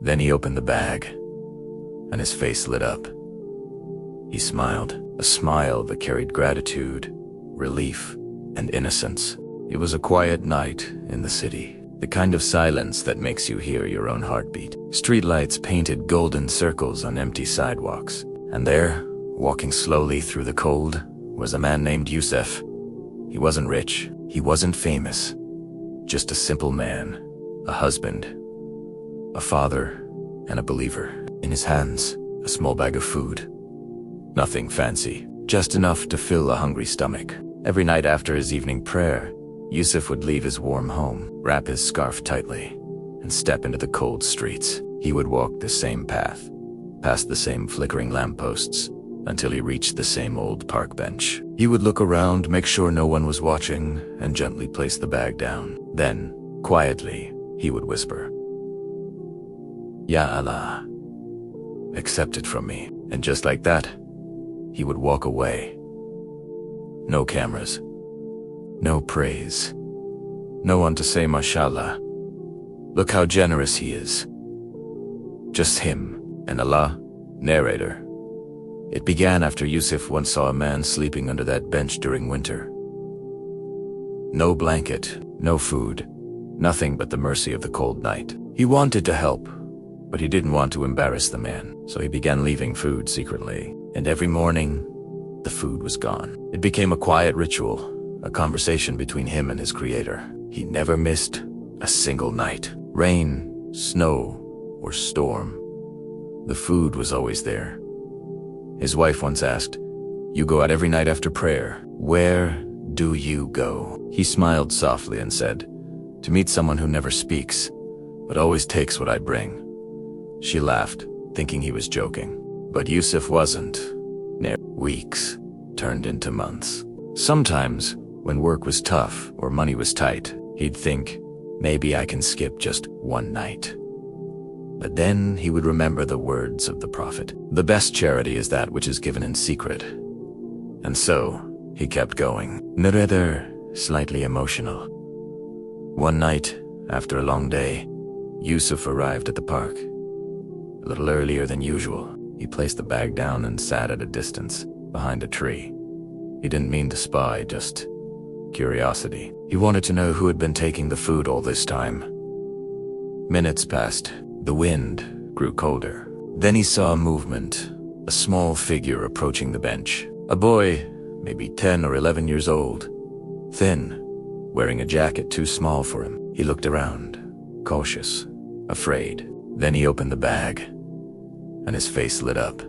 Then he opened the bag, and his face lit up. He smiled, a smile that carried gratitude, relief, and innocence. It was a quiet night in the city, the kind of silence that makes you hear your own heartbeat. Streetlights painted golden circles on empty sidewalks, and there, walking slowly through the cold, was a man named Yusuf. He wasn't rich, he wasn't famous, just a simple man, a husband, a father, and a believer. In his hands, a small bag of food. Nothing fancy, just enough to fill a hungry stomach. Every night after his evening prayer, Yusuf would leave his warm home, wrap his scarf tightly, and step into the cold streets. He would walk the same path, past the same flickering lampposts, until he reached the same old park bench. He would look around, make sure no one was watching, and gently place the bag down. Then, quietly, he would whisper, "Ya Allah, accept it from me." And just like that, he would walk away. No cameras, no praise, no one to say mashallah, "Look how generous he is." Just him and Allah. Narrator. It began after Yusuf once saw a man sleeping under that bench during winter. No blanket, no food, nothing but the mercy of the cold night. He wanted to help, but he didn't want to embarrass the man, so he began leaving food secretly. And every morning, the food was gone. It became a quiet ritual, a conversation between him and his creator. He never missed a single night. Rain, snow, or storm. The food was always there. His wife once asked, "You go out every night after prayer. Where do you go?" He smiled softly and said, "To meet someone who never speaks, but always takes what I bring." She laughed, thinking he was joking. But Yusuf wasn't. Weeks turned into months. Sometimes, when work was tough or money was tight, he'd think, maybe I can skip just one night. But then he would remember the words of the Prophet. The best charity is that which is given in secret. And so, he kept going. Narrator, slightly emotional. One night, after a long day, Yusuf arrived at the park. A little earlier than usual, he placed the bag down and sat at a distance, behind a tree. He didn't mean to spy, just curiosity. He wanted to know who had been taking the food all this time. Minutes passed. The wind grew colder. Then he saw a movement, a small figure approaching the bench. A boy, maybe 10 or 11 years old, thin, wearing a jacket too small for him. He looked around, cautious, afraid. Then he opened the bag, and his face lit up.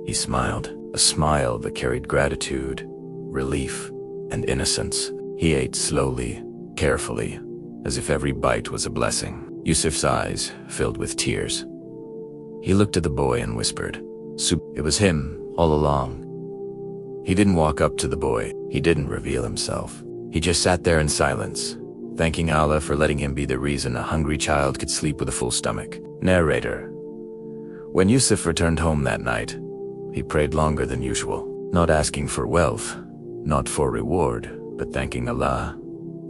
He smiled, a smile that carried gratitude, relief, and innocence. He ate slowly, carefully, as if every bite was a blessing. Yusuf's eyes filled with tears. He looked at the boy and whispered, It was him, all along. He didn't walk up to the boy. He didn't reveal himself. He just sat there in silence, thanking Allah for letting him be the reason a hungry child could sleep with a full stomach. Narrator. When Yusuf returned home that night, he prayed longer than usual, not asking for wealth, not for reward, but thanking Allah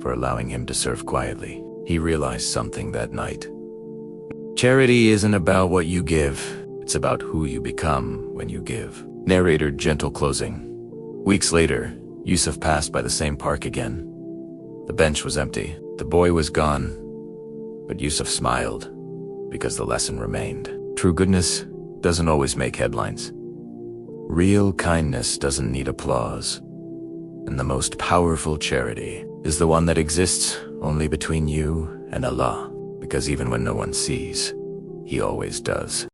for allowing him to serve quietly. He realized something that night. Charity isn't about what you give, it's about who you become when you give. Narrator. Gentle closing. Weeks later, Yusuf passed by the same park again. The bench was empty, the boy was gone, but Yusuf smiled, because the lesson remained. True goodness doesn't always make headlines. Real kindness doesn't need applause. And the most powerful charity is the one that exists only between you and Allah, because even when no one sees, He always does.